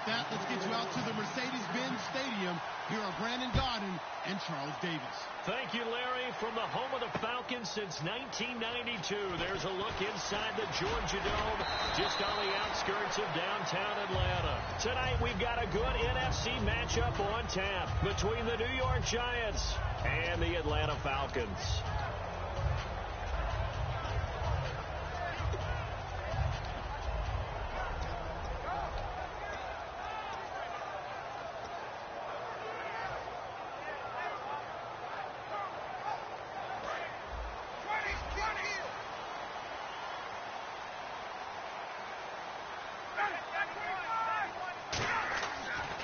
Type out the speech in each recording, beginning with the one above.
with that, let's get you out to the Mercedes-Benz Stadium. Here are Brandon Gaudin and Charles Davis. Thank you, Larry. From the home of the Falcons since 1992, there's a look inside the Georgia Dome, just on the outskirts of downtown Atlanta. Tonight, we've got a good NFC matchup on tap between the New York Giants and the Atlanta Falcons.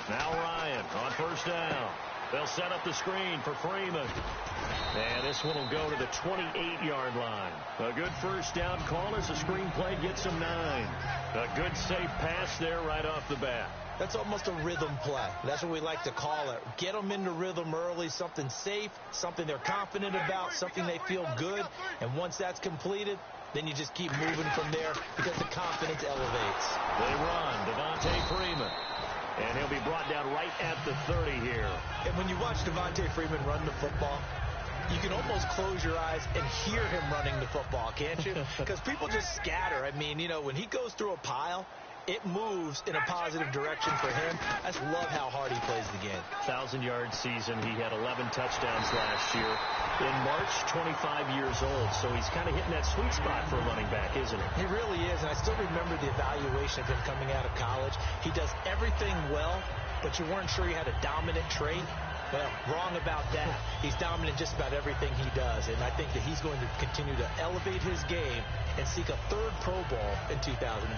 Now Ryan on first down. They'll set up the screen for Freeman. And this one will go to the 28-yard line. A good first down call as the screenplay gets them 9. A good safe pass there right off the bat. That's almost a rhythm play. That's what we like to call it. Get them into rhythm early, something safe, something they're confident about, something they feel good. And once that's completed, then you just keep moving from there because the confidence elevates. They run. Devontae Freeman. And he'll be brought down right at the 30 here. And when you watch Devontae Freeman run the football, you can almost close your eyes and hear him running the football, can't you? Because people just scatter. I mean, you know, when he goes through a pile, it moves in a positive direction for him. I just love how hard he plays the game. 1,000-yard season. He had 11 touchdowns last year. In March, 25 years old. So he's kind of hitting that sweet spot for a running back, isn't he? He really is. And I still remember the evaluation of him coming out of college. He does everything well, but you weren't sure he had a dominant trait. Well, wrong about that. He's dominant just about everything he does. And I think that he's going to continue to elevate his game and seek a third Pro Bowl in 2017.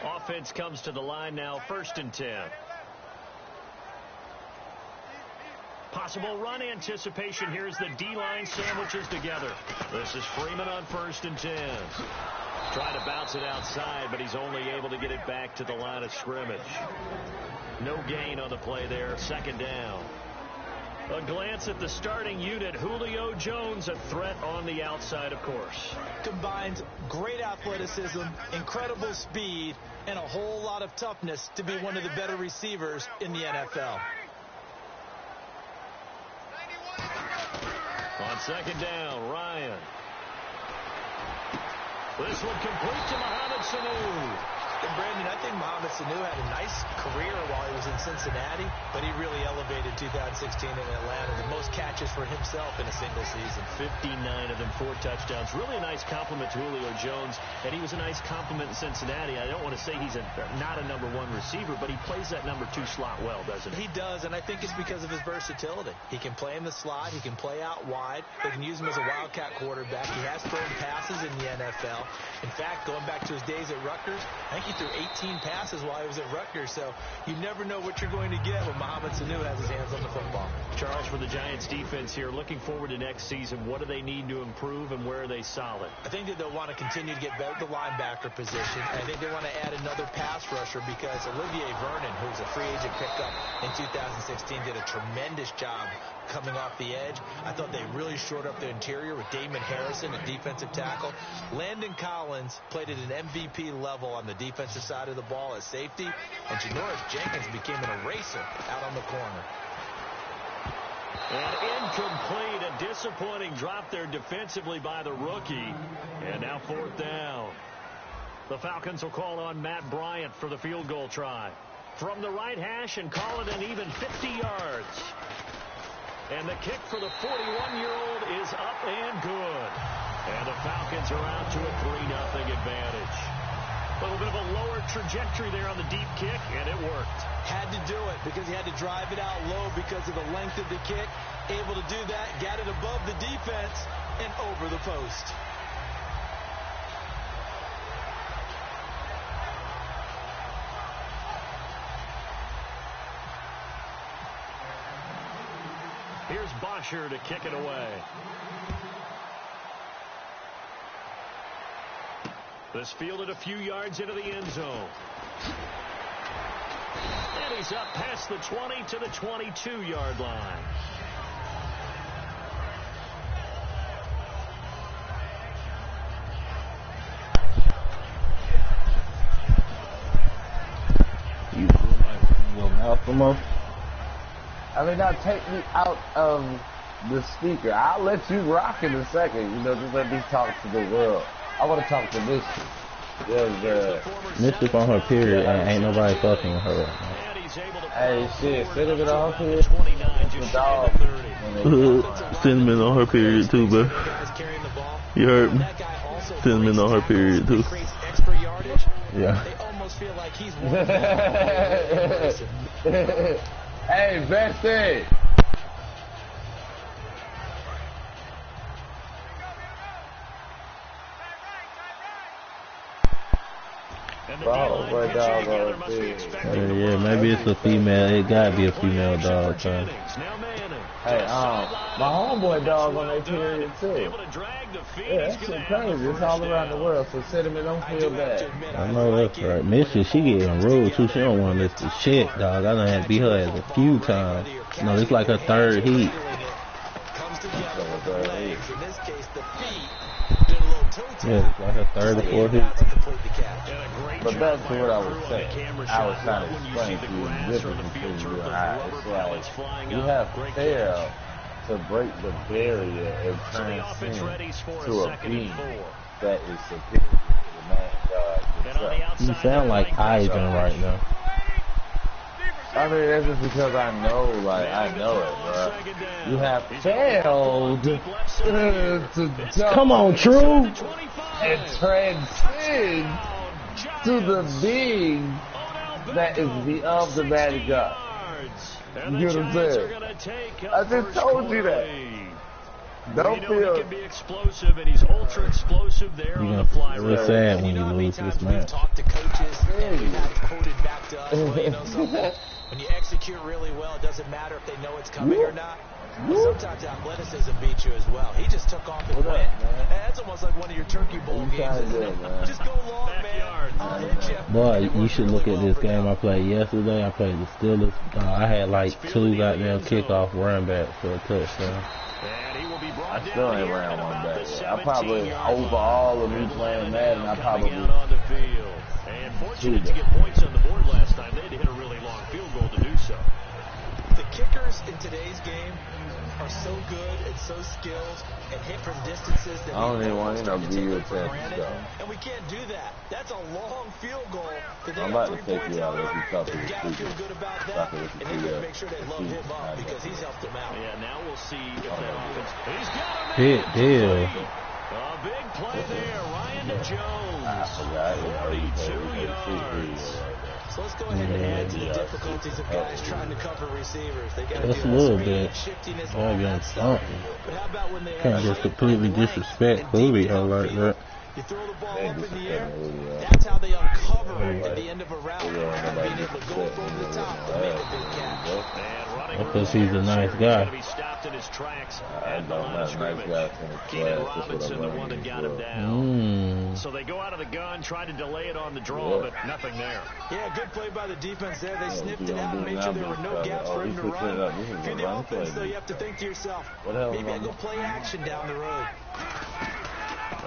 Offense comes to the line now, 1st and 10. Possible run anticipation here as the D-line sandwiches together. This is Freeman on 1st and 10. Trying to bounce it outside, but he's only able to get it back to the line of scrimmage. No gain on the play there, 2nd down. A glance at the starting unit. Julio Jones, a threat on the outside, of course. Combines great athleticism, incredible speed, and a whole lot of toughness to be one of the better receivers in the NFL. On 2nd down, Ryan. This one complete to Mohamed Sanu. And Brandon, I think Mohamed Sanu had a nice career while he was in Cincinnati, but he really elevated 2016 in Atlanta. The most catches for himself in a single season. 59 of them, 4 touchdowns. Really a nice compliment to Julio Jones, and he was a nice compliment in Cincinnati. I don't want to say he's not a number 1 receiver, but he plays that number 2 slot well, doesn't he? He does, and I think it's because of his versatility. He can play in the slot. He can play out wide. They can use him as a wildcat quarterback. He has thrown passes in the NFL. In fact, going back to his days at Rutgers, I think he threw 18 passes while he was at Rutgers, so you never know what you're going to get when Mohamed Sanu has his hands on the football. Charles, for the Giants defense here, looking forward to next season, what do they need to improve and where are they solid? I think that they'll want to continue to get better at the linebacker position. I think they want to add another pass rusher because Olivier Vernon, who's a free agent pickup in 2016, did a tremendous job coming off the edge. I thought they really shored up the interior with Damon Harrison, a defensive tackle. Landon Collins played at an MVP level on the defensive side of the ball as safety, and Janoris Jenkins became an eraser out on the corner. And incomplete, a disappointing drop there defensively by the rookie. And now 4th down. The Falcons will call on Matt Bryant for the field goal try. From the right hash and call it an even 50 yards. And the kick for the 41-year-old is up and good. And the Falcons are out to a 3-0 advantage. A little bit of a lower trajectory there on the deep kick, and it worked. Had to do it because he had to drive it out low because of the length of the kick. Able to do that, got it above the defense and over the post. Here's Bosher to kick it away. This fielded a few yards into the end zone. And he's up past the 20 to the 22-yard line. Come on. I mean, now take me out of the speaker. I'll let you rock in a second. You know, just let me talk to the world. I want to talk to Mischief. Mischief on her period, and ain't nobody fucking with her right now. Hey, shit, Cinnamon on her period. The dog. Cinnamon on her period too, bro. You heard me? Cinnamon on her period too. Yeah. Hey, Bestie. Oh, my dog yeah, maybe it's a female. It gotta be a female dog, son. Hey, my homeboy dog on their period too. Yeah, that shit crazy. It's all around the world, so Cinnamon, don't feel bad. I know that's right. Mischief, she getting rude too. She don't want to listen to shit, dog. I done had to beat her ass a few times. No, this like her third heat. Yeah, it's like her third or fourth heat. But back to what I was saying. I was trying to explain to you the difference between you and I. It's like you have failed to break the barrier and transcend to a being that is superior to the man God himself. You sound like Ivan right now. I mean, that's just because I know, like, I know it, bro. You have failed to jump. Come on, Tru. And transcend to the being that is beyond the man God. You get what I'm saying? I just told you that. Don't feel. He can be explosive, and he's ultra explosive there on the fly. It's sad when you lose this match. Talked to coaches, and we've had it quoted back to us. Well, you know something? When you execute really well, it doesn't matter if they know it's coming or not. But sometimes athleticism beats you as well. He just took off and went. That's almost like one of your Turkey Bowl games, isn't it? Just go long, man. I'll hit you. Boy, you should look at this game I played yesterday. I played the Steelers. I had like 2 goddamn kickoff run backs for a touchdown. I still ain't ran one back yet. I probably, overall of me playing Madden, I probably And fortunate to get points on the board last time. They had to hit a really long field goal to do so. The kickers in today's game are so good and so skilled and hit from distances that I don't even want to give you a chance to go. And we can't do that. That's a long field goal. I'm about to take you out if you talk to the speaker. Feel good about that. And he's going to make sure they love him up because he's helped them out. Yeah, now we'll see if that offense. He's got Hit deal. a big play there. Ryan Jones. I forgot. 42 yards. So let's go ahead and add to the difficulties of guys trying to cover receivers. They got to Just a little bit. Gotta get something. But how about when they Can't just completely disrespect Booty like that. you throw the ball up in the air? That's how they uncover at the end of a route. Being able to go over the top to make a big catch. Because he's a nice guy. He stopped in his tracks I don't have nice guys in the Keenan class. Robinson, the one that got him down. So they go out of the gun, try to delay it on the draw, but nothing there. Yeah, good play by the defense there. They sniffed it out and made sure there were no gaps for him to run. If you're the offense, though, you have to think to yourself, maybe I go play action down the road.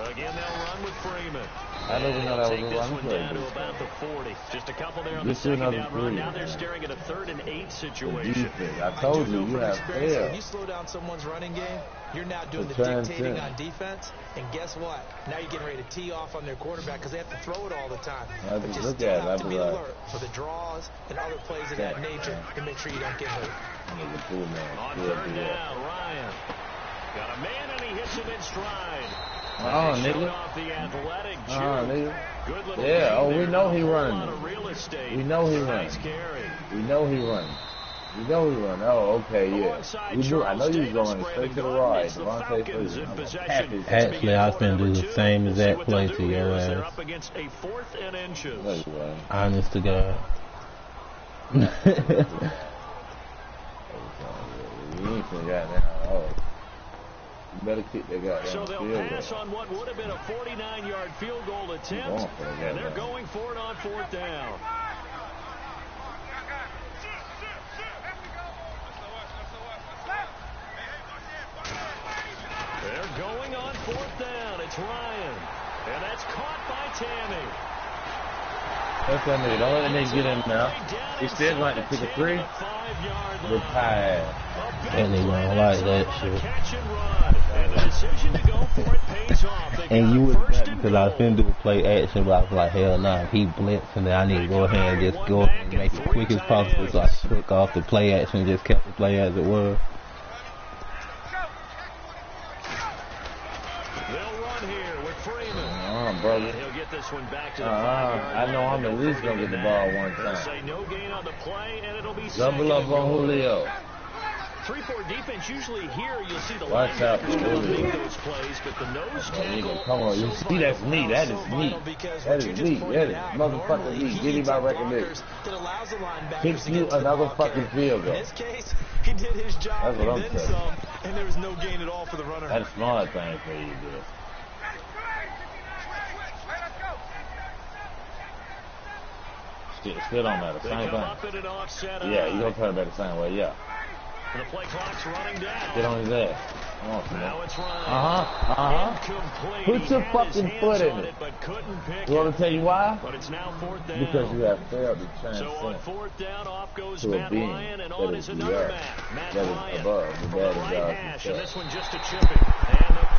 Again, they'll run with Freeman. I don't even know that was a Take this run one play. down to about the 40. Just a couple there on the This is second another down run. three, Now they're man. staring at a 3rd and 8 situation. I told you, you have When you failed. slow down someone's running game, you're now doing the Transcend. dictating on defense. And guess what? Now you're getting ready to tee off on their quarterback because they have to throw it all the time. I But just just look still at it, have I to be be like, alert for the draws and other plays of that nature to make sure you don't get hurt. nigga, fool, man. On Still 3rd be up. down, Ryan. Got a man and he hits him in stride. Nigga. Off the athletic Nigga. Good little Yeah, game oh, we there. know he A running. lot of real estate. We know he Nice running. carry. We know he running. We know he running. Oh, okay, yeah. Alongside We knew. I know Charles you was Davis, going straight to the Brandon right. Gordon, Devontae it's the Falcons Freeman. in I'm possession. happy. Actually, I was finna do the same exact play to your They're ass. up against a 4th and inches. No, you wasn't. Honest to God. You ain't finna got that. Oh. You better kick that goddamn So field they'll pass goal. on what would have been a 49-yard field goal attempt, and they're going for it on 4th down. They're going on 4th down. It's Ryan, and that's caught by Tammy. That's that nigga. Don't let that nigga get in now. He's still going to pick a 3. Retired. And they don't like that shit. And you would have because I was finna do a play action, but I was like, hell nah, if he blitz, and then I need to go ahead and just go ahead and make it quick as possible, so I took off the play action and just kept the play as it was. Brother. He'll get this one back to the 5 yard I know I'm at least going to get the ball one time. Say no gain on the play, and it'll be double up on Julio. 3-4 defense, usually here you'll see the watch out for make those plays, but the nose tackle. Come on, you see that's neat. That is neat. That is neat. That is motherfucking neat. Give him my recognition. Kicks you another fucking field goal. In this case, he did his job. That's what I'm saying. And there was no gain at all for the runner. That's a smart thing for you to do. Still don't matter. Same thing. Yeah, you gonna turn it back the same way. Yeah. The play clock's running down. Get on his ass. Come on, now it's running. Put your fucking foot in it. You want to tell you why? But it's now 4th down. Because you have failed to transcend. So on 4th down, off goes to Matt a being Ryan, and on is another Matt that Ryan is above the from bad the right hash, and this one just a chipping.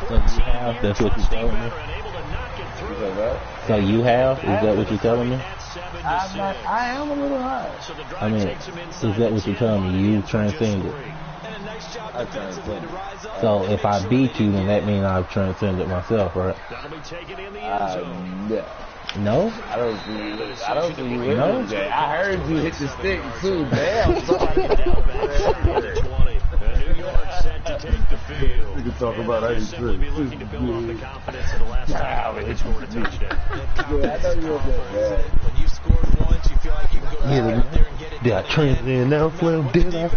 So you have? That's what you're telling me? So you have? Is that what you're telling me? I am a little high. I mean, is that what you're telling me? You transcended. I transcended. So if I beat you, then that means I've transcended myself, right? Yeah. No? I don't see you with no? I heard you hit the stick too. Damn. We can talk about how you drink. Yeah, I know you're good. When you scored once, you feel like you can go back out there and get it. Did I transcend now, Flim? Did I?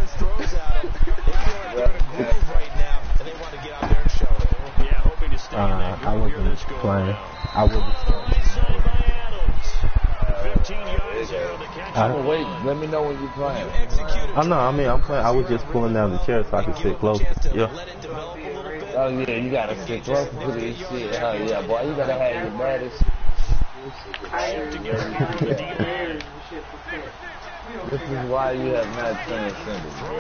I wasn't playing. I wasn't playing. Wait, let me know when you're playing. I'm playing. I was just pulling down the chair so I could sit close. Yeah. Oh yeah, you gotta sit close to this shit. Oh yeah, boy, you gotta have your baddest. This is why you have not transcended, bro.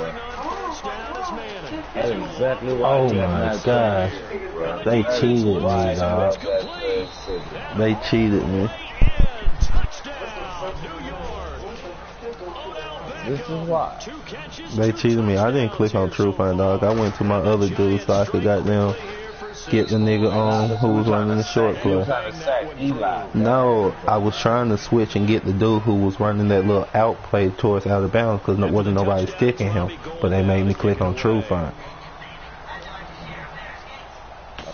That is exactly why you have not transcended. They cheated me, dog. They cheated me. This is why. They cheated me. I didn't click on Tru20, dog. I went to my other dude so I could goddamn get the nigga on who was running the short play. No, I was trying to switch and get the dude who was running that little out play towards out of bounds because there wasn't nobody sticking him. But they made me click on Tru20.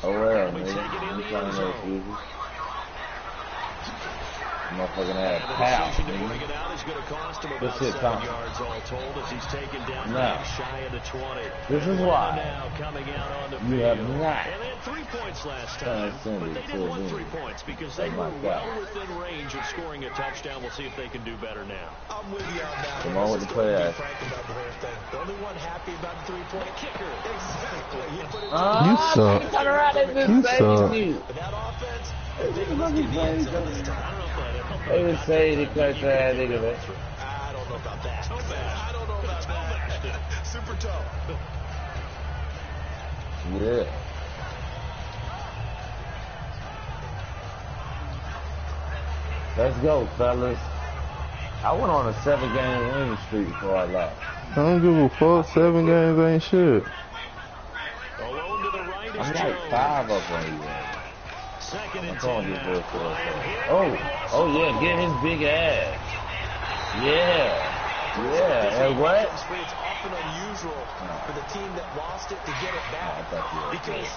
Oh well, man. Motherfucking ass pow. This shit Tom. Now, this is why you have not transcended to a win. 3 points because they were well within range of scoring a touchdown. We'll see if they can do better now. I'm with you on that. Come on with the play action. The only one happy about the 3-point kicker. Exactly. You suck. You suck. That offense, they would say the clutch ass nigga, man. I don't know about that. So bad. I don't know about that. Super tough. Yeah. Let's go, fellas. I went on a 7-game winning streak before I left. I don't give a fuck. 7 games ain't shit. I'm like 5 up on you, man. I'm calling you for Oh yeah, get his big ass. Yeah, and what? It's often unusual for the team that lost it to get it back. Because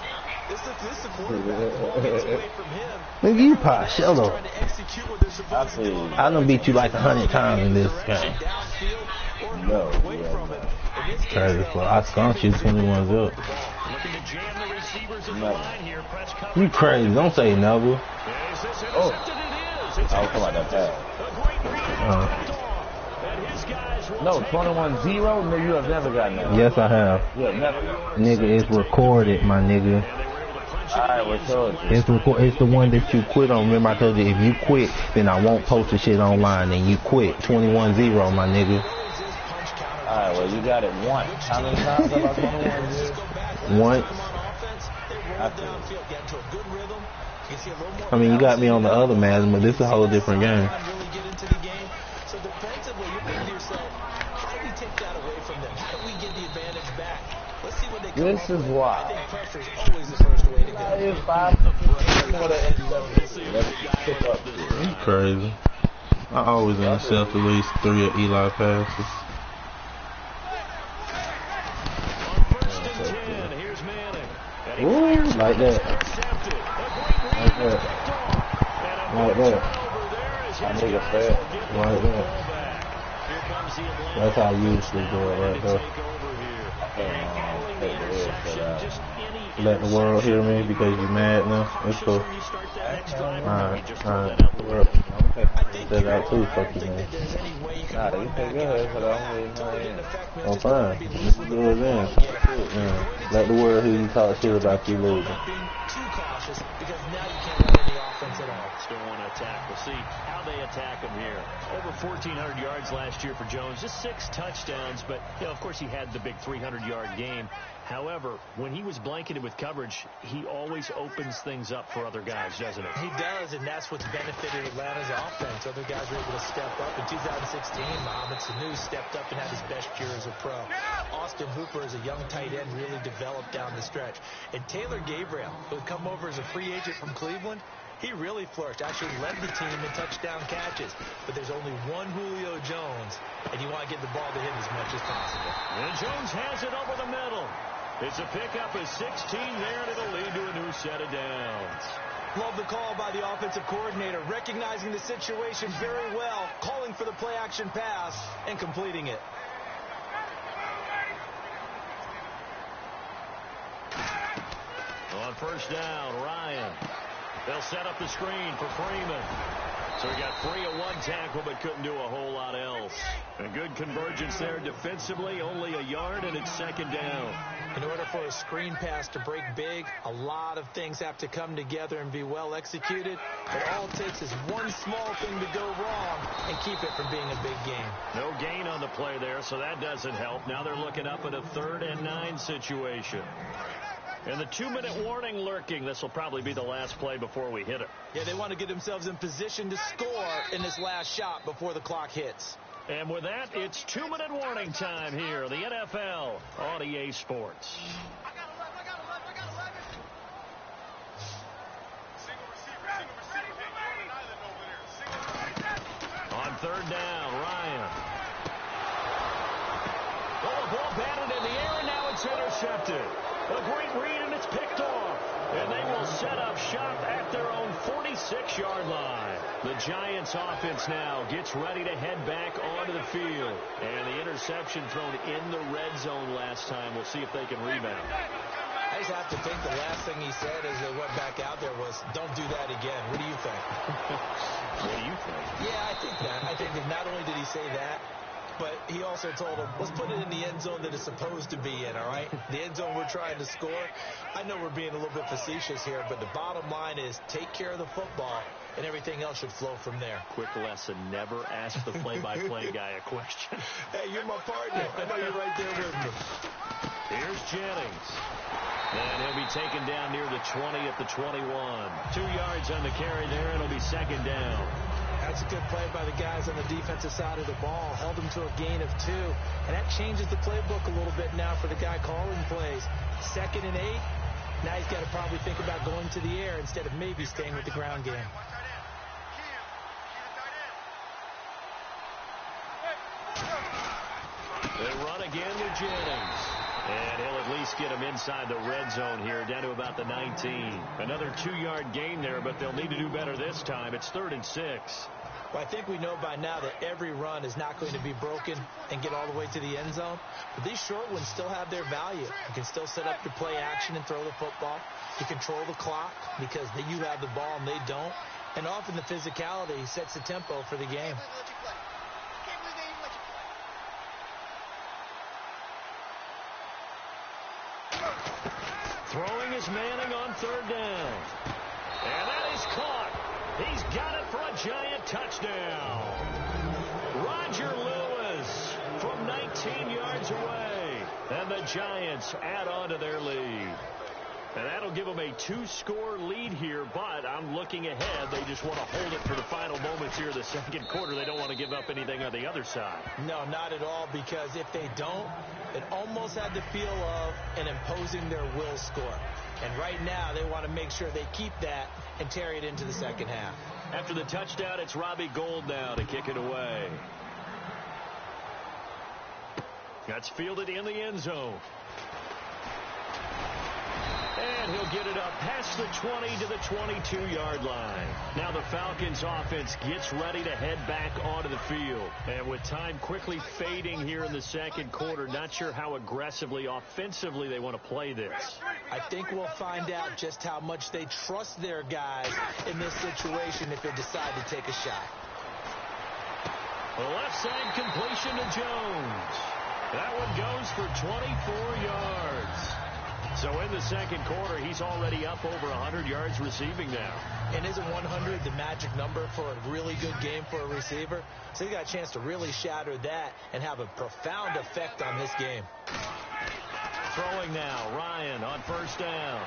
this is the quarterback. The ball gets away from him. Nigga, you pop, shut up. I done beat you like 100 times in this game. No. Crazy, I skunked you 21 up. No. You crazy, don't say never. Oh, come on, that pass. No, 21-0? No, you have never gotten that. Yes, I have. You have never. Nigga, it's recorded, my nigga. It's the one that you quit on. Remember, I told you, if you quit, then I won't post the shit online. And you quit. 21-0, my nigga. Alright, well, you got it once. How many times have I 21-0? Once. I mean, you got me on the other Madden, but this is a whole different game. So defensively, you think to yourself, how do we take that away from them? How do we get the advantage back? Let's see what they come This is why. I think pressure is always the first way to go. If I'm You crazy. I always intercept at least 3 of Eli passes. Ooh, like that. Like that. Like that. I nigga fat. Like that. That's how I usually do it right there. Let the world hear me because you mad now. It's cool. Alright. Said that too, fuck you, man. Nah, you say good, but I don't really know. Oh, fine. Let's do it then. Let the world hear you talk shit about you losing. Too cautious because now you can't run any offense at all. Still want to attack. We'll see how they attack him here. Over 1,400 yards last year for Jones. Just 6 touchdowns, but, you know, of course he had the big 300-yard game. However, when he was blanketed with coverage, he always opens things up for other guys, doesn't he? He does, and that's what's benefited Atlanta's offense. Other guys were able to step up. In 2016, Mohamed Sanu stepped up and had his best year as a pro. Austin Hooper, as a young tight end, really developed down the stretch. And Taylor Gabriel, who had come over as a free agent from Cleveland, he really flourished, actually led the team in touchdown catches. But there's only one Julio Jones, and you want to get the ball to him as much as possible. And Jones has it over the middle. It's a pickup of 16 there, and it'll lead to a new set of downs. Love the call by the offensive coordinator, recognizing the situation very well, calling for the play-action pass, and completing it. On first down, Ryan. They'll set up the screen for Freeman. So he got free of one tackle, but couldn't do a whole lot else. A good convergence there defensively, only a yard, and it's second down. In order for a screen pass to break big, a lot of things have to come together and be well executed. But all it takes is one small thing to go wrong and keep it from being a big game. No gain on the play there, so that doesn't help. Now they're looking up at a 3rd and 9 situation. And the 2-minute warning lurking. This will probably be the last play before we hit it. Yeah, they want to get themselves in position to score in this last shot before the clock hits. And with that, it's 2-minute warning time here in the NFL on EA Sports. On 3rd down, Ryan. Oh, the ball batted in the air, and now it's intercepted. A great read, and it's picked off. And they will set up shop at their own 46-yard line. The Giants offense now gets ready to head back onto the field. And the interception thrown in the red zone last time. We'll see if they can rebound. I just have to think the last thing he said as they went back out there was, don't do that again. What do you think? What do you think? Yeah, I think that. I think that not only did he say that, but he also told him, let's put it in the end zone that it's supposed to be in, all right? The end zone we're trying to score. I know we're being a little bit facetious here, but the bottom line is take care of the football, and everything else should flow from there. Quick lesson, never ask the play-by-play guy a question. Hey, you're my partner. I know you're right there with me. Here's Jennings. And he'll be taken down near the 20 at the 21. 2 yards on the carry there, and it'll be second down. That's a good play by the guys on the defensive side of the ball. Held them to a gain of 2. And that changes the playbook a little bit now for the guy calling plays. 2nd and 8. Now he's got to probably think about going to the air instead of maybe staying with the ground game. They run again with Jennings. And he'll at least get him inside the red zone here, down to about the 19. Another 2-yard gain there, but they'll need to do better this time. It's 3rd and 6. Well, I think we know by now that every run is not going to be broken and get all the way to the end zone. But these short ones still have their value. You can still set up your play action and throw the football. You control the clock because you have the ball and they don't. And often the physicality sets the tempo for the game. Throwing is Here's Manning on third down. And that is caught. He's got it for a giant touchdown. Roger Lewis from 19 yards away. And the Giants add on to their lead. And that'll give them a 2-score lead here, but I'm looking ahead. They just want to hold it for the final moments here of the second quarter. They don't want to give up anything on the other side. No, not at all, because if they don't, it almost had the feel of an imposing their will score. And right now, they want to make sure they keep that and carry it into the second half. After the touchdown, it's Robbie Gould now to kick it away. That's fielded in the end zone. And he'll get it up past the 20 to the 22-yard line. Now the Falcons offense gets ready to head back onto the field. And with time quickly fading here in the second quarter, not sure how aggressively, offensively they want to play this. I think we'll find out just how much they trust their guys in this situation if they decide to take a shot. The left side completion to Jones. That one goes for 24 yards. So in the second quarter, he's already up over 100 yards receiving now. And isn't 100 the magic number for a really good game for a receiver? So he got a chance to really shatter that and have a profound effect on this game. Throwing now, Ryan on first down.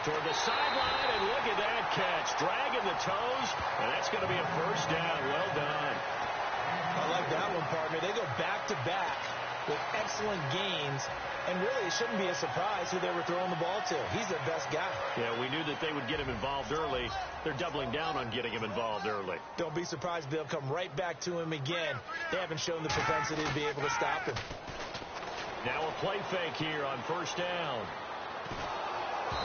Toward the sideline, and look at that catch. Dragging the toes, and that's going to be a first down. Well done. I like that one, partner. They go back-to-back with excellent gains. And really, it shouldn't be a surprise who they were throwing the ball to. He's their best guy. Yeah, we knew that they would get him involved early. They're doubling down on getting him involved early. Don't be surprised they'll come right back to him again. They haven't shown the propensity to be able to stop him. Now a play fake here on first down.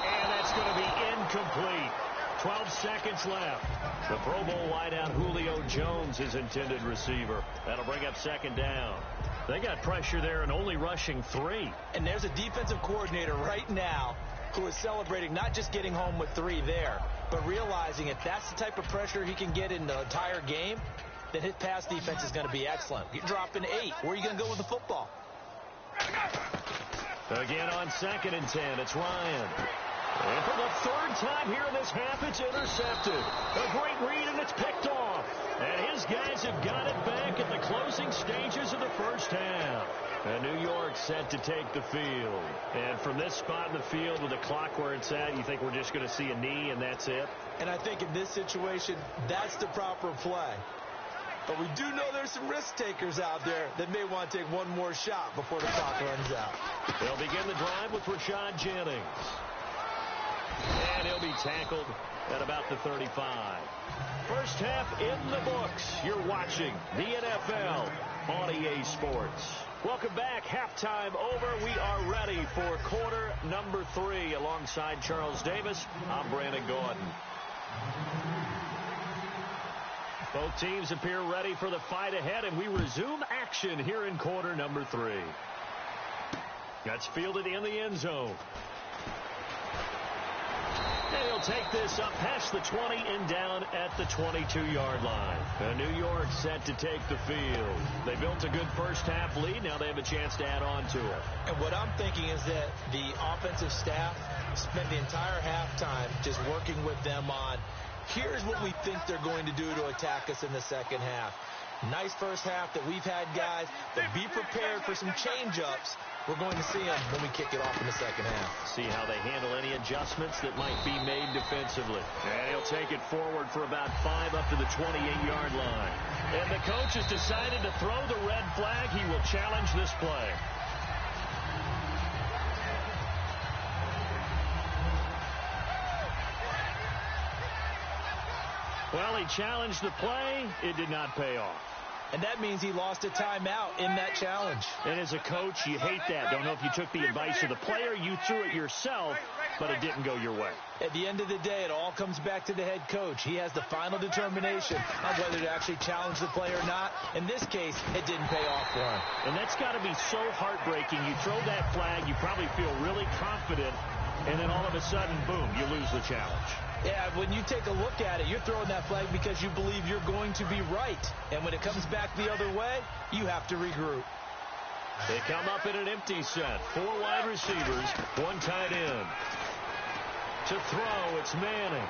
And that's going to be incomplete. 12 seconds left. The Pro Bowl wideout Julio Jones is intended receiver. That'll bring up second down. They got pressure there and only rushing 3. And there's a defensive coordinator right now who is celebrating not just getting home with 3 there, but realizing if that's the type of pressure he can get in the entire game, then his pass defense is going to be excellent. You're dropping 8. Where are you going to go with the football? Again on second and 10, it's Ryan. And for the third time here in this half, it's intercepted. A great read, and it's picked off. And his guys have got it back at the closing stages of the first half. And New York set to take the field. And from this spot in the field with the clock where it's at, you think we're just going to see a knee and that's it? And I think in this situation, that's the proper play. But we do know there's some risk takers out there that may want to take one more shot before the clock runs out. They'll begin the drive with Rashad Jennings. And he'll be tackled at about the 35. First half in the books. You're watching the NFL on EA Sports. Welcome back. Halftime over. We are ready for quarter number 3. Alongside Charles Davis, I'm Brandon Gordon. Both teams appear ready for the fight ahead, and we resume action here in quarter number 3. That's fielded in the end zone. And he'll take this up past the 20 and down at the 22-yard line. And New York set to take the field. They built a good first-half lead. Now they have a chance to add on to it. And what I'm thinking is that the offensive staff spent the entire halftime just working with them on, here's what we think they're going to do to attack us in the second half. Nice first half that we've had, guys, but be prepared for some change-ups. We're going to see them when we kick it off in the second half. See how they handle any adjustments that might be made defensively. And he'll take it forward for about 5 up to the 28-yard line. And the coach has decided to throw the red flag. He will challenge this play. Well, he challenged the play. It did not pay off. And that means he lost a timeout in that challenge. And as a coach, you hate that. Don't know if you took the advice of the player, you threw it yourself, but it didn't go your way. At the end of the day, it all comes back to the head coach. He has the final determination on whether to actually challenge the play or not. In this case, it didn't pay off for him. And that's got to be so heartbreaking. You throw that flag, you probably feel really confident, and then all of a sudden, boom, you lose the challenge. Yeah, when you take a look at it, you're throwing that flag because you believe you're going to be right. And when it comes back the other way, you have to regroup. They come up in an empty set. 4 wide receivers, 1 tight end. To throw, it's Manning.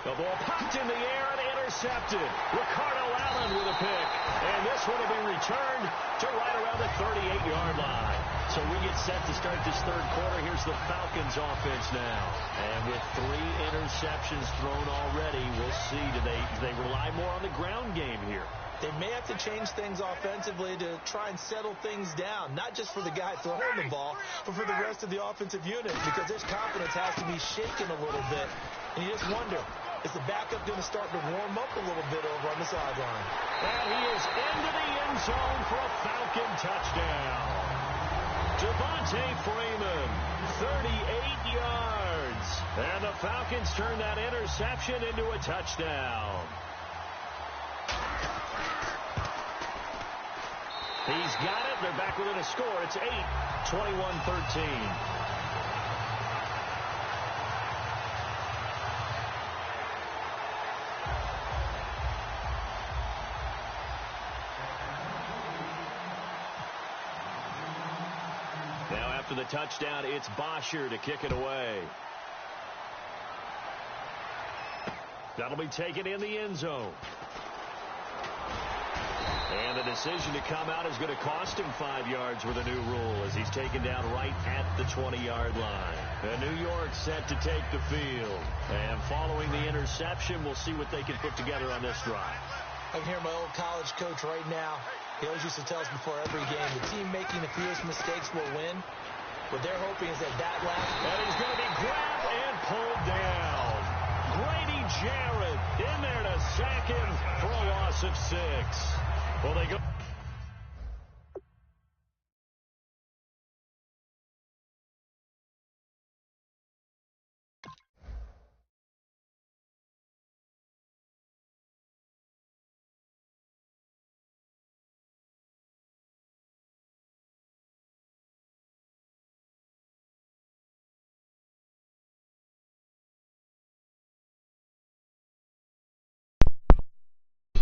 The ball popped in the air and intercepted. Ricardo Allen with a pick. And this one will be returned to right around the 38-yard line. So we get set to start this third quarter. Here's the Falcons offense now. And with 3 interceptions thrown already, we'll see. Do they rely more on the ground game here? They may have to change things offensively to try and settle things down, not just for the guy throwing the ball, but for the rest of the offensive unit, because his confidence has to be shaken a little bit. And you just wonder, is the backup going to start to warm up a little bit over on the sideline? And he is into the end zone for a Falcon touchdown. Devontae Freeman, 38 yards. And the Falcons turn that interception into a touchdown. He's got it. They're back within a score. It's 8, 21-13. Now after the touchdown, it's Bosher to kick it away. That'll be taken in the end zone. And the decision to come out is going to cost him 5 yards with a new rule as he's taken down right at the 20-yard line. And New York set to take the field. And following the interception, we'll see what they can put together on this drive. I can hear my old college coach right now. He always used to tell us before every game, the team making the fewest mistakes will win. What they're hoping is that last... And he's going to be grabbed and pulled down. Grady Jarrett in there to sack him for a loss of 6. Well, they go.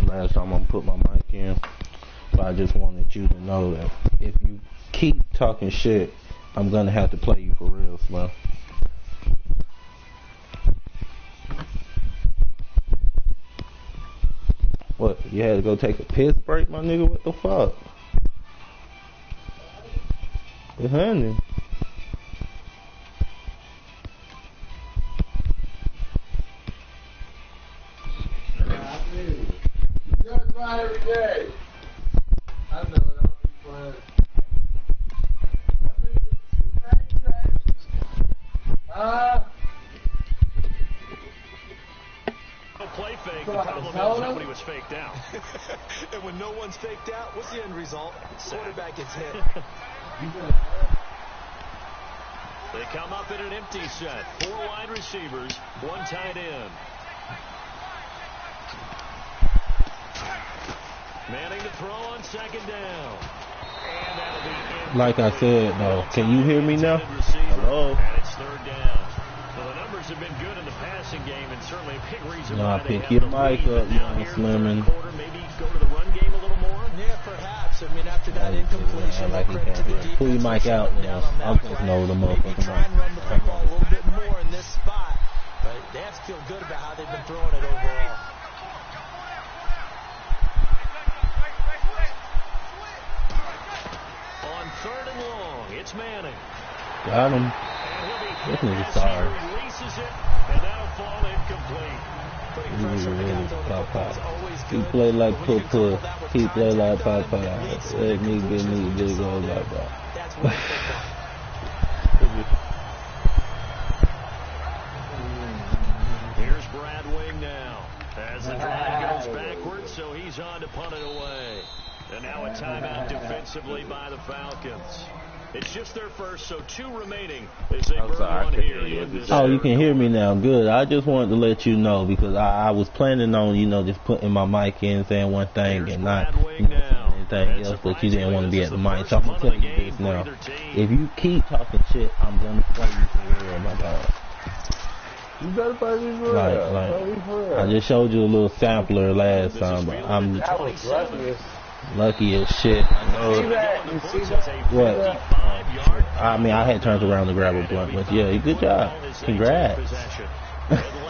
Last time I'm gonna put my mic in. But I just wanted you to know that if you keep talking shit, I'm gonna have to play you for real, Slim. What? You had to go take a piss break, my nigga? What the fuck? It's honey. Every day. I know it. I'll be playing. No play fake. The problem is nobody was faked out. And when no one's faked out, what's the end result? Quarterback gets hit. They come up in an empty set. 4 wide receivers, 1 tight end. Manning to throw on second down. And that'll be like I said, though, can you hear me now? Hello? And it's third down. Well, the numbers have been good in the passing game, and certainly a big reason why they pick have your the mic lead. up, young Slim. Maybe go to the run game a little more? Yeah, perhaps. I mean, after that incompletion, like credit to the defense. Pull your mic out, man. I'm just know the motherfucker. Maybe try and run the football a little bit more in this spot. But they have to feel good about how they've been throwing it overall. Third and long, it's Manning. Got him. This nigga sorry. Releases it, and that'll fall incomplete. He play like Papa. He play like Papa. Let me big old Papa. Here's Brad Wing now. As the drive goes backwards, so he's on to punt it away. And now a timeout defensively by the Falcons. It's just their first, so 2 remaining as they burn one here in this. Oh, you can hear me now. Good. I just wanted to let you know because I was planning on, just putting my mic in, saying one thing and not anything else, but you didn't want to be at the mic. So I'm going to tell you this now. If you keep talking shit, I'm going to play you for real, my dog. You better play me for real. I just showed you a little sampler last time, but I'm lucky as shit. I know. You see that? What? I mean, I had turned around to grab a blunt, but yeah, good job. Congrats.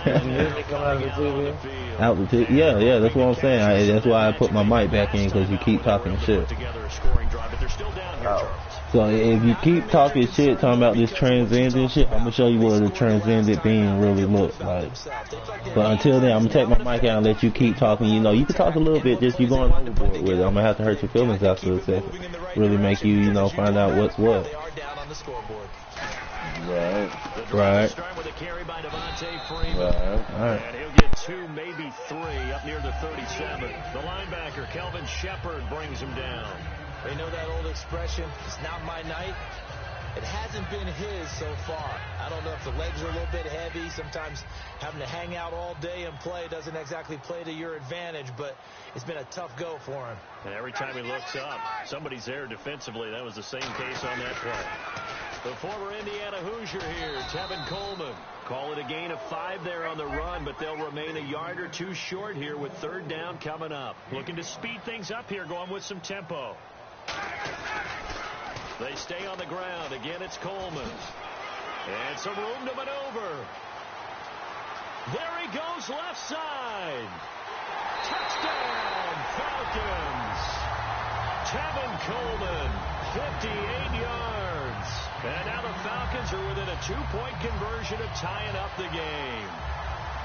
Music come out of the TV? Out the TV? Yeah, that's what I'm saying. That's why I put my mic back in, because you keep talking shit. Oh. So if you keep talking shit, talking about this transcendent shit, I'm gonna show you what a transcendent being really looks like. But until then, I'm gonna take my mic out and let you keep talking. You know, you can talk a little bit, just you going overboard with it. I'm gonna have to hurt your feelings after a second. Really make you, you know, find out what's what. Right. Right. And he'll get 2, maybe 3 up near the 37. The linebacker, Kelvin Shepard, brings him down. They know that old expression, it's not my night. It hasn't been his so far. I don't know if the legs are a little bit heavy. Sometimes having to hang out all day and play doesn't exactly play to your advantage, but it's been a tough go for him. And every time he looks up, somebody's there defensively. That was the same case on that play. The former Indiana Hoosier here, Tevin Coleman. Call it a gain of 5 there on the run, but they'll remain a yard or 2 short here with 3rd down coming up. Looking to speed things up here, going with some tempo. They stay on the ground. Again, it's Coleman. And some room to maneuver. There he goes, left side. Touchdown, Falcons. Tevin Coleman, 58 yards. And now the Falcons are within a 2-point conversion of tying up the game.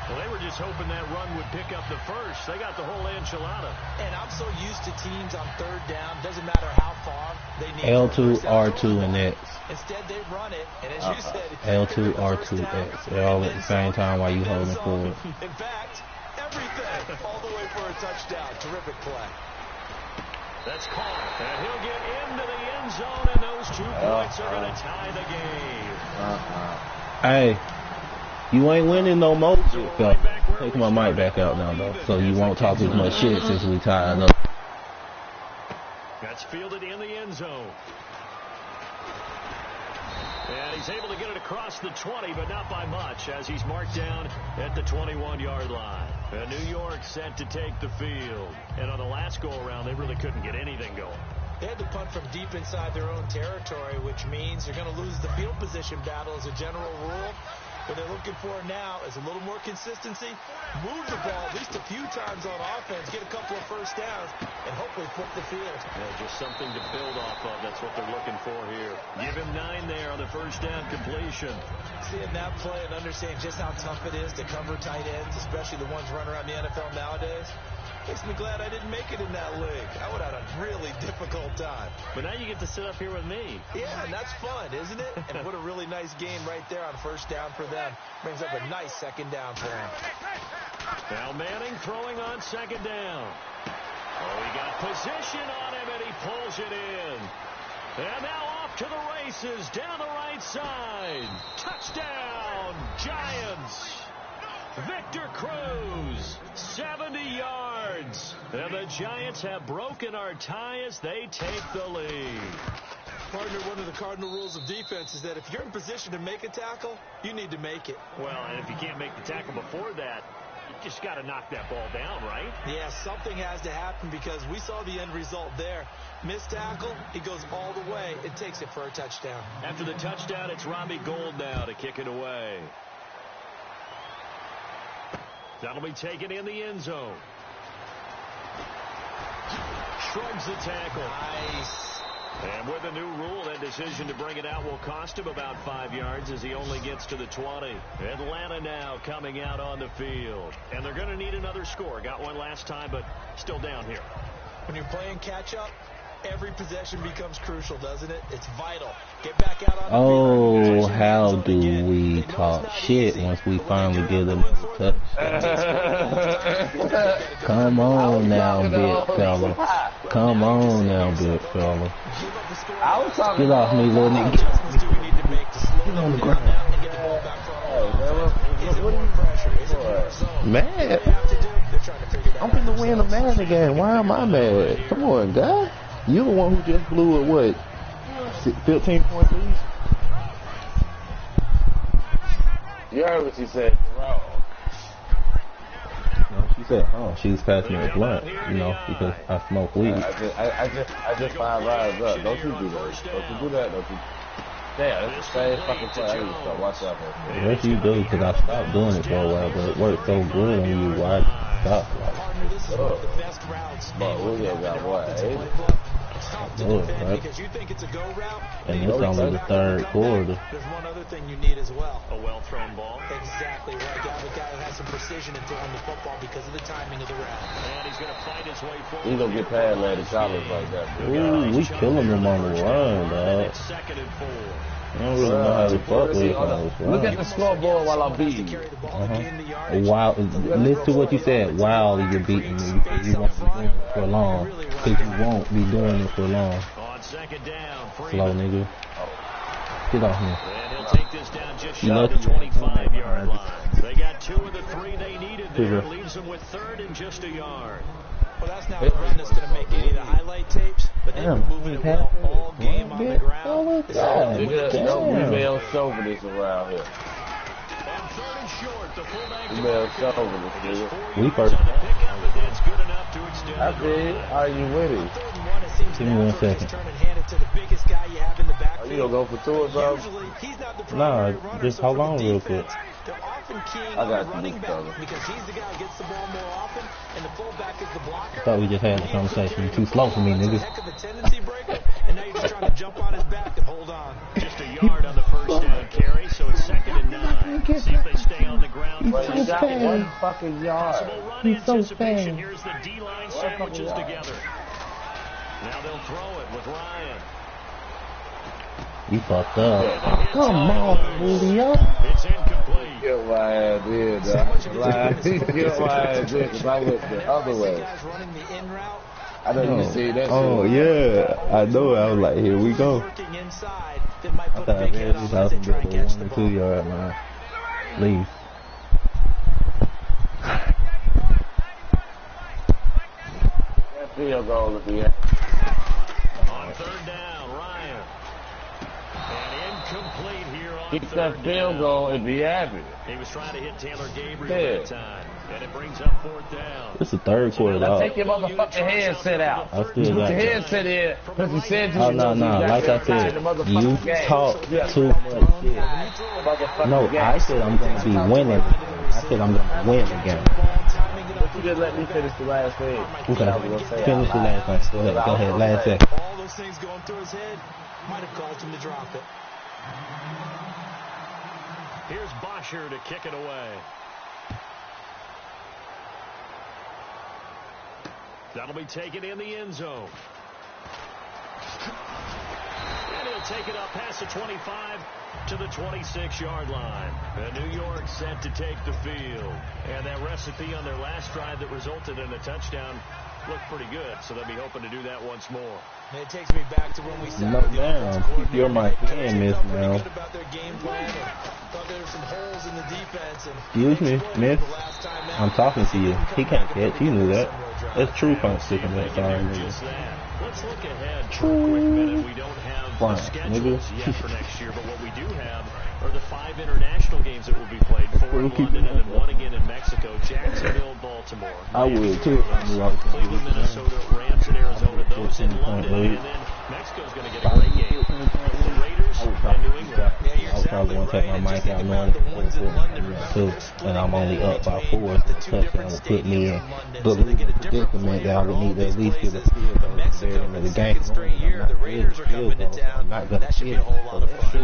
Well, they were just hoping that run would pick up the first. They got the whole enchilada. And I'm so used to teams on 3rd down. Doesn't matter how far they need L2, R2, and X. Instead, they run it. And as you said, L2, R2, X. They're all at the same time while you holding forward. In fact, everything all the way for a touchdown. Terrific play. That's caught. And he'll get into the end zone, and those 2 points are going to tie the game. Hey. You ain't winning no more, fella. Taking my mic back out now, though, so you won't talk as much shit since we tied up. That's fielded in the end zone. And he's able to get it across the 20, but not by much, as he's marked down at the 21-yard line. And New York set to take the field. And on the last go-around, they really couldn't get anything going. They had to punt from deep inside their own territory, which means they're going to lose the field position battle as a general rule. What they're looking for now is a little more consistency, move the ball at least a few times on offense, get a couple of first downs, and hopefully flip the field. Yeah, just something to build off of. That's what they're looking for here. Give him 9 there on the first down completion. Seeing that play and understanding just how tough it is to cover tight ends, especially the ones running around the NFL nowadays, makes me glad I didn't make it in that league. I would have had a really difficult time. But now you get to sit up here with me. Yeah, and that's fun, isn't it? And what a really nice game right there on first down for them. Brings up a nice 2nd down for them. Now Manning throwing on 2nd down. Oh, he got position on him, and he pulls it in. And now off to the races down the right side. Touchdown, Giants. Victor Cruz, 70 yards. And the Giants have broken our tie as they take the lead. Partner, one of the cardinal rules of defense is that if you're in position to make a tackle, you need to make it. Well, and if you can't make the tackle before that, you just got to knock that ball down, right? Yeah, something has to happen because we saw the end result there. Missed tackle, he goes all the way. It takes it for a touchdown. After the touchdown, it's Robbie Gould now to kick it away. That'll be taken in the end zone. Shrugs the tackle. Nice. And with a new rule, that decision to bring it out will cost him about 5 yards as he only gets to the 20. Atlanta now coming out on the field. And they're going to need another score. Got one last time, but still down here. When you're playing catch-up, every possession becomes crucial, doesn't it? It's vital. Get back out on the field. Oh, how do we talk shit once we finally get them a touchdown? Come on now, big fella. Come on now, big fella. Get off me, little nigga. Get on the ground. Mad? I'm finna win the Madden game. Why am I mad? Come on, guy. You the one who just blew it, what, 15-point lead? You heard what she said. Wrong. No, she said, oh, she was passing me a blunt, you know, because I smoke weed. I just 5 lives up. Don't you do that. Don't you do that. Don't you. Damn, it's the same fucking play. I need to start watching out for. Yes, you do, because I stopped doing it for a while, but it worked so good on you. Why stop? But we ain't got what, 80? Good, right? And it's only the third quarter. There's one other thing you need as well. A well-thrown ball. Exactly right. You have a guy who has some precision in throwing the football because of the timing of the route. And he's going to fight his way forward. He's going to get past Lady Collins like that. Ooh, we killing them on the run, dog. Second and 4. I don't really know how to fuck with it. Look at the scoreboard while I'm beating you. While, listen to what you said, while you're beating me, because you won't be doing it for long. Because you won't be doing it for long. On second down, slow nigga. Get off me. And he'll take this down just shy of the 25-yard line. They got 2 of the 3 they needed there. Leaves them with 3rd and just a yard. Well, that's not a run that's going to make any of the highlight tapes, but they've been moving it well all game on the ground. No female chauvinist around here. Female chauvinist, nigga. We first. I did. Are you with it? Give me 1 second. Are you going to go for 2 or something? Nah, just hold on real quick. I got you, big brother. I thought we just had a conversation. You're too slow for me, nigga. Just a yard on the first down carry, so it's 2nd and 9. See if they stay on the ground. But you got 1 fucking yard. He's so fast. Here's the D-line sandwiches together. Now they'll throw it with Ryan. You fucked up. Come on, Julio. It's incomplete. Get my ass in, dog. Get my ass in, because I went the other way. I know you see that shit. Oh, yeah. I know it. I was like, here we go. I thought I read this house and get the 1 or 2 yard line. Leave. That field goal to be on 3rd down, Ryan. And incomplete here on Get that field goal and be happy. He was trying to hit Taylor Gabriel that time. And it brings up 4th down. It's the 3rd quarter, dog. Take your motherfucking headset out. I still got your headset in. Because you said you no. Like I said, you talk too much shit. No, I said I'm going to be winning. I said I'm going to win the game. But you just let me finish the last thing. Okay, finish the last thing. Go ahead, last second. All those things going through his head might have caused him to drop it. Here's Bosher to kick it away. That'll be taken in the end zone. And he'll take it up past the 25 to the 26-yard line. And New York set to take the field. And that recipe on their last drive that resulted in a touchdown looked pretty good, so they'll be hoping to do that once more. And it takes me back to when we sat no, down. Keep your mic in, miss, now. Excuse me, miss. I'm talking to you. He can't catch. You knew that. It's Tru20LOC's sticking that sorry, nigga. Let's look ahead for a quick minute. We don't have the schedules yet for next year, but what we do have are the 5 international games that will be played. 4 in London and then 1 again in Mexico. Jacksonville, Baltimore. I would too. Cleveland, Minnesota, Rams, and Arizona. Those in London, and then Mexico's going to get a great game. The Raiders and New England. I probably want to take my mic out knowing too, and I'm only up by 4. The touchdown will put me in the predicament that I would need to at least get a field goal at the end of the game. I'm not going to get it.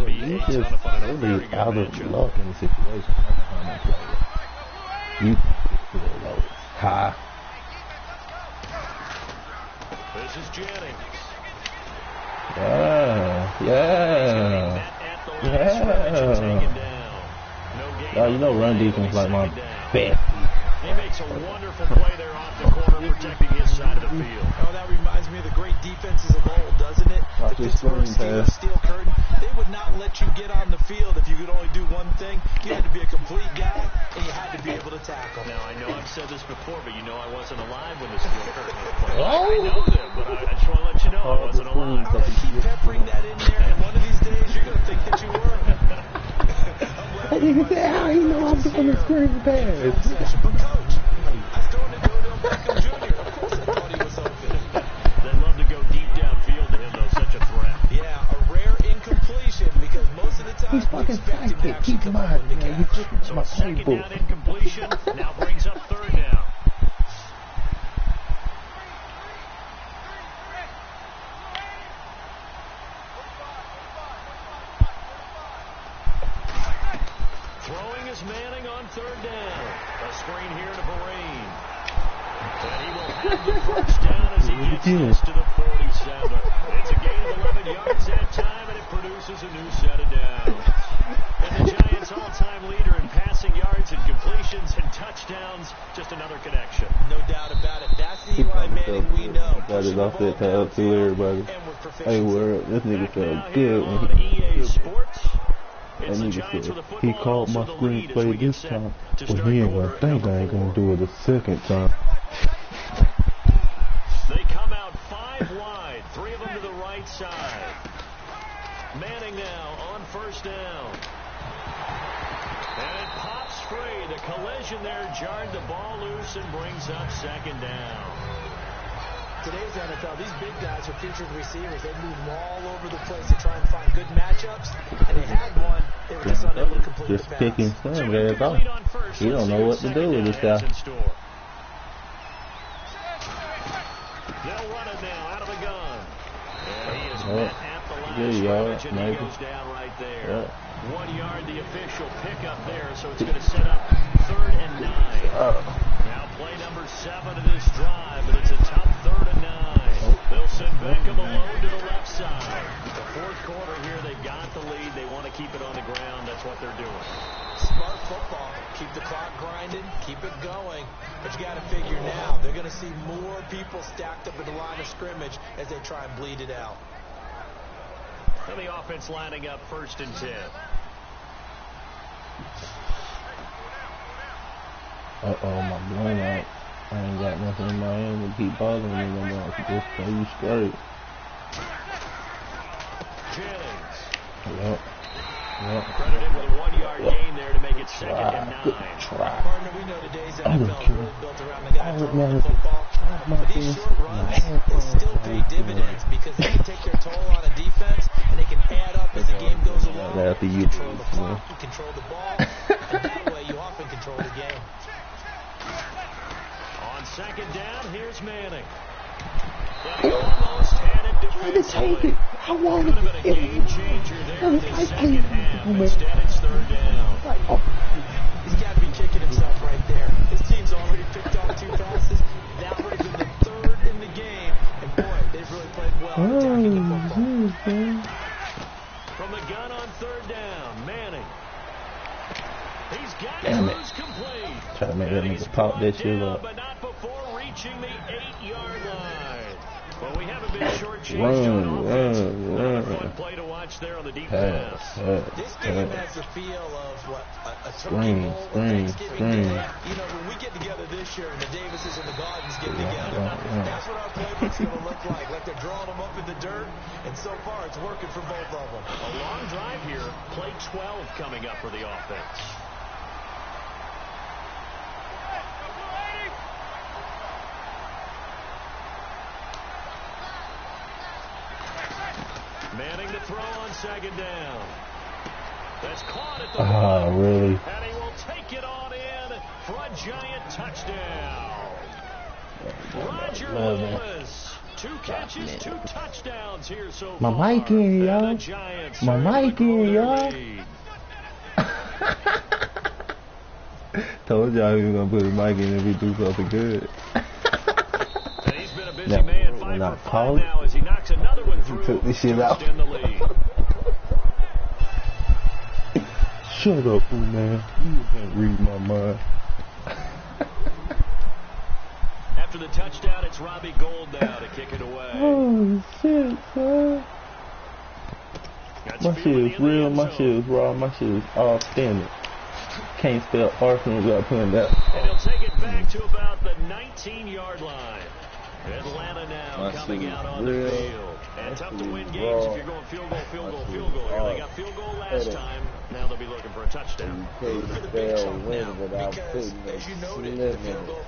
You just really out of luck in the situation. You field goals high. This is Jennings. Yeah. Oh, you know run defense like my best. He makes a wonderful play there off the corner, protecting his side of the field. Oh, that reminds me of the great defenses of old, doesn't it? Watch The this Pittsburgh screen Steelers steel curtain. They would not let you get on the field if you could only do one thing. You had to be a complete guy, and you had to be able to tackle. Now, I know I've said this before, but you know I wasn't alive when the steel curtain was played. I know them, but I just want to let you know I wasn't alive. I'm going to keep peppering that in there, and one of these days you're going to think that you were. That nigga said, how you know I'm doing the screen pass? But coach, I thrown it to Odell Beckham Jr. Of course I thought he was open. They love to go deep downfield to him, though, such a threat. Yeah, a rare incompletion because God, with the catch. So a second down incompletion now brings up third down. Throwing is Manning on third down. A screen here to Vereen. And he will have the first down as he gets this to the 47. It's a gain of 11 yards that time, and it produces a new set of downs. And the Giants' all-time leader in passing yards and completions and touchdowns, just another connection. No doubt about it. That's the Eli Manning we know. Got it off that time to everybody. Hey, word, this nigga felt good when EA Sports. That nigga said, he called my screenplay this time, but he ain't gonna think I ain't gonna do it a second time. They come out 5 wide, 3 of them to the right side. Manning now on first down. And it pops free. The collision there jarred the ball loose and brings up second down. Today's NFL, these big guys are featured receivers. They move all over the place to try and find good matchups. And they had one. They were just unable to complete just the pass. picking some guys off. He don't know what to do with this guy. They'll run it now out of the gun. And he is met at the line of scrimmage, and he goes down right there. 1 yard, the official pickup there, so it's going to set up 3rd and 9. Now play number 7 of this drive, but it's a tough 3rd and 9. They'll send Beckham alone to the left side. The 4th quarter here, they've got the lead. They want to keep it on the ground. That's what they're doing. Smart football. Keep the clock grinding. Keep it going. But you got to figure now, they're going to see more people stacked up at the line of scrimmage as they try and bleed it out. And the offense lining up 1st and 10. My blunt out. I ain't got nothing in my hand to keep bothering me no more. I can just play you straight. Jennings. Yep. Credit him with a 1 yard gain there to make it 2nd and 9. Partner, we know today's NFL is really built around the guy throwing the football. But these short runs, they still pay dividends because they can take their toll on a defense and they can add up as the game goes along. You control the clock, you control the ball, and that way you often control the game. On 2nd down, here's Manning. He almost had it defensively. I want Could have been a game changer there in the 2nd half. Instead, it's 3rd down. He's got to be kicking himself right there. His team's already picked off 2 passes. That would have been the 3rd in the game. And boy, they've really played well attacking the football. From the gun on 3rd down, Manning. He's got it complete. Try to make that nigga pop that shit up. But not before reaching the 8-yard line. Well, we haven't been shortchanged on offense. Fun play to watch there on the deep pass. This game has the feel of what a turkey bowl Thanksgiving Day. You know, when we get together this year and the Davises and the Gardens get together, that's what our playbook's going to look like. Like they're drawing them up in the dirt, and so far it's working for both of them. A long drive here. Play 12 coming up for the offense. Manning to throw on 2nd down. That's caught at the ball. Really? And he will take it on in for a Giant touchdown. Roger Lewis. 2 catches, 2 touchdowns here so far. My mic in, y'all. My mic in, y'all. Told y'all he was going to put his mic in if he do something good. And he's been a busy man. 5 for 5 now as he knocks another one through. Took this shit out. In the lead. Shut up, man. You can't read my mind. After the touchdown, it's Robbie Gould now to kick it away. Oh, shit, son. My shit is real, my shit is raw, my shit is all standard. Can't spell Arsenal without putting that. And he'll take it back to about the 19-yard line. Atlanta now coming out on the field. And tough to win games if you're going field goal here. They got field goal last time. Now they'll be looking for a touchdown. Look for the big chunk now, because as you noted, the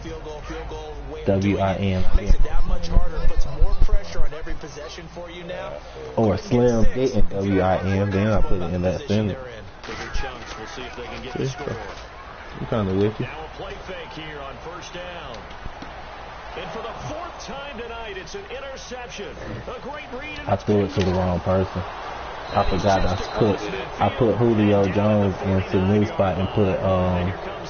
field goal way WIM makes it that much harder, puts more pressure on every possession for you now. Or Slim getting WIM, then I put it in that center. Bigger chunks. We'll see if they can get the score. I'm kind of with you. Now a play fake here on first down. And for the 4th time tonight, it's an interception. A great read. I threw it to the wrong person. I forgot I put Julio Jones into the new spot and put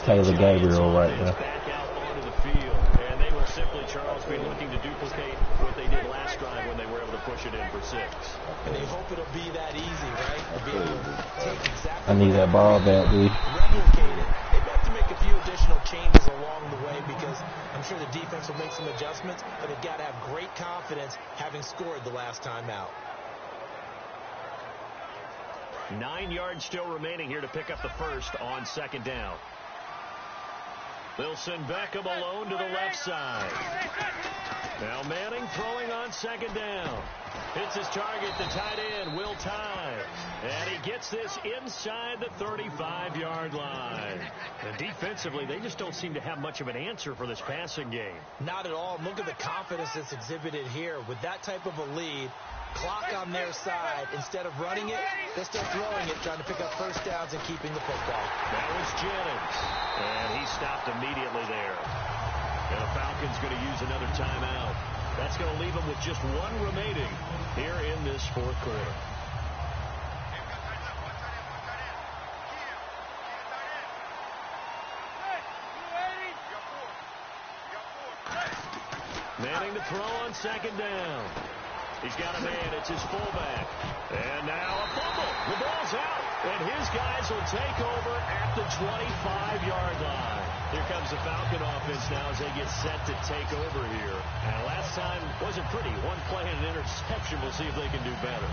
Taylor Gabriel right there. Back out onto the field. And they will simply, Charles, be looking to duplicate what they did last drive when they were able to push it in for 6. And they hope it'll be that easy, right? Be able to take exactly I need that ball back, dude. Replicate it. They have to make a few additional changes along the way because I'm sure the defense will make some adjustments, but they've got to have great confidence having scored the last time out. 9 yards still remaining here to pick up the first on second down. They'll send Beckham alone to the left side. Now Manning throwing on second down. Hits his target, the tight end, Will Tye. And he gets this inside the 35-yard line. And defensively, they just don't seem to have much of an answer for this passing game. Not at all. Look at the confidence that's exhibited here. With that type of a lead, clock on their side, instead of running it, they're still throwing it, trying to pick up first downs and keeping the football. That was Jennings. And he stopped immediately there. And the Falcons going to use another timeout. That's going to leave them with just 1 remaining here in this 4th quarter. Manning to throw on second down. He's got a man. It's his fullback. And now a fumble. The ball's out. And his guys will take over at the 25-yard line. Here comes the Falcon offense now as they get set to take over here. And last time wasn't pretty. 1 play and an interception. We'll see if they can do better.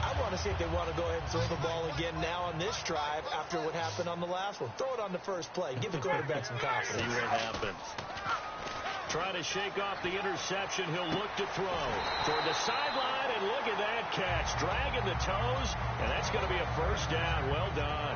I want to see if they want to go ahead and throw the ball again now on this drive after what happened on the last one. Throw it on the first play. Give the quarterback some confidence. See what happens. Trying to shake off the interception. He'll look to throw toward the sideline, and look at that catch. Dragging the toes, and that's going to be a first down. Well done.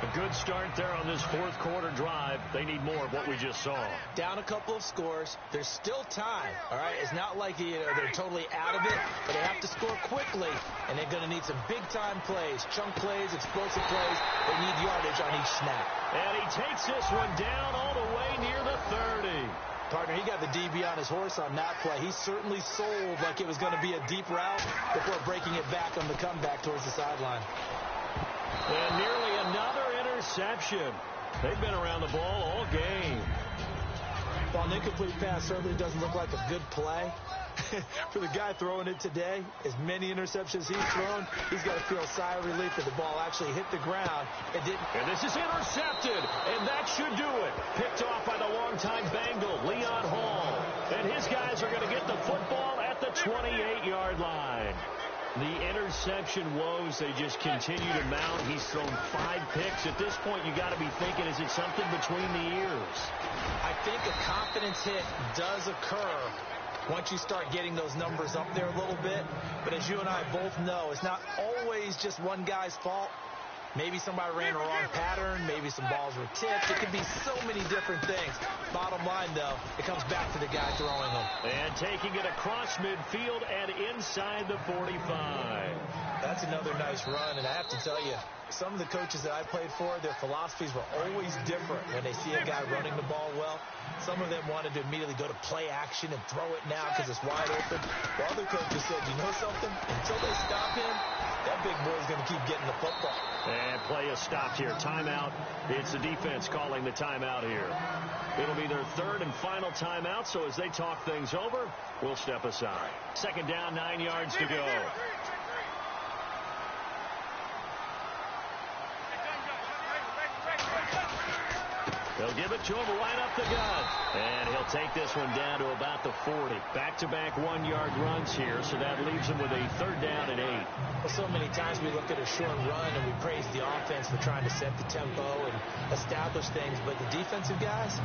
A good start there on this 4th quarter drive. They need more of what we just saw. Down a couple of scores. There's still time. All right, it's not like they're totally out of it, but they have to score quickly, and they're going to need some big-time plays, chunk plays, explosive plays. They need yardage on each snap. And he takes this one down all the way near the 30. Partner, he got the DB on his horse on that play. He certainly sold like it was going to be a deep route before breaking it back on the comeback towards the sideline. And nearly another interception. They've been around the ball all game. While an incomplete pass certainly doesn't look like a good play, for the guy throwing it today, as many interceptions he's thrown, he's got to feel a sigh of relief that the ball actually hit the ground. It didn't. And this is intercepted, and that should do it. Picked off by the longtime Bengal, Leon Hall. And his guys are going to get the football at the 28-yard line. The interception woes, they just continue to mount. He's thrown 5 picks. At this point, you got to be thinking, is it something between the ears? I think a confidence hit does occur once you start getting those numbers up there a little bit. But as you and I both know, it's not always just one guy's fault. Maybe somebody ran a wrong pattern. Maybe some balls were tipped. It could be so many different things. Bottom line, though, it comes back to the guy throwing them. And taking it across midfield and inside the 45. That's another nice run. And I have to tell you, some of the coaches that I played for, their philosophies were always different when they see a guy running the ball well. Some of them wanted to immediately go to play action and throw it now because it's wide open. While other coaches said, you know something? Until they stop him, that big boy's going to keep getting the football. And play is stopped here. Timeout. It's the defense calling the timeout here. It'll be their 3rd and final timeout, so as they talk things over, we'll step aside. Second down, 9 yards to go. They'll give it to him right up the gut. And he'll take this one down to about the 40. Back-to-back one-yard runs here, so that leaves him with a 3rd down and 8. Well, so many times we look at a short run and we praise the offense for trying to set the tempo and establish things, but the defensive guys,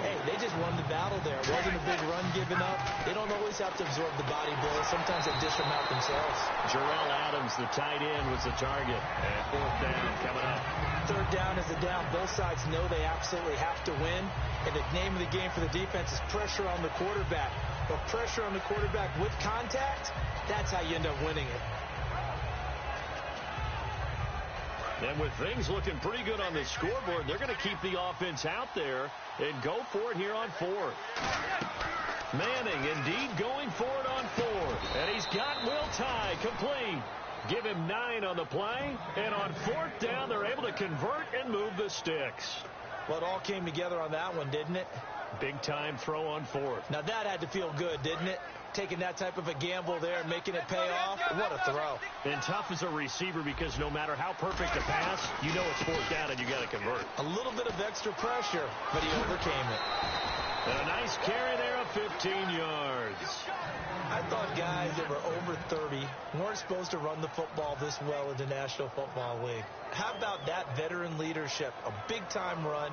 hey, they just won the battle there. It wasn't a big run given up. They don't always have to absorb the body blows. Sometimes they dish them out themselves. Jarrell Adams, the tight end, was the target. And 4th down coming up. 3rd down is the down. Both sides know they absolutely have to win. And the name of the game for the defense is pressure on the quarterback. But pressure on the quarterback with contact, that's how you end up winning it. And with things looking pretty good on the scoreboard, they're going to keep the offense out there and go for it here on 4th. Manning indeed going for it on 4th. And he's got Will Tye complete. Give him 9 on the play. And on 4th down, they're able to convert and move the sticks. Well, it all came together on that one, didn't it? Big-time throw on 4th. Now, that had to feel good, didn't it? Taking that type of a gamble there and making it pay off. What a throw. And tough as a receiver because no matter how perfect a pass, you know it's 4th down and you got to convert. A little bit of extra pressure, but he overcame it. And a nice carry there of 15 yards. I thought guys that were over 30 weren't supposed to run the football this well in the National Football League. How about that veteran leadership? A big-time run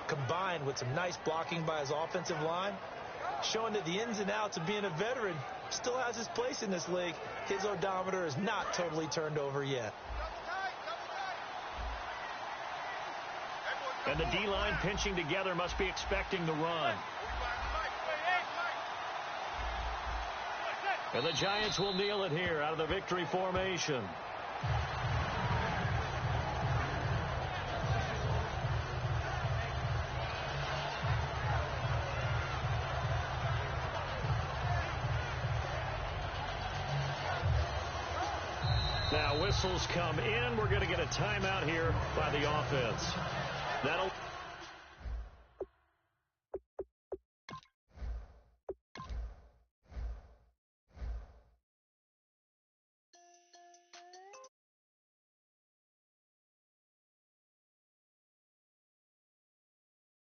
combined with some nice blocking by his offensive line, showing that the ins and outs of being a veteran still has his place in this league. His odometer is not totally turned over yet. And the D-line pinching together must be expecting the run. And the Giants will kneel it here out of the victory formation. Now whistles come in. We're going to get a timeout here by the offense. That'll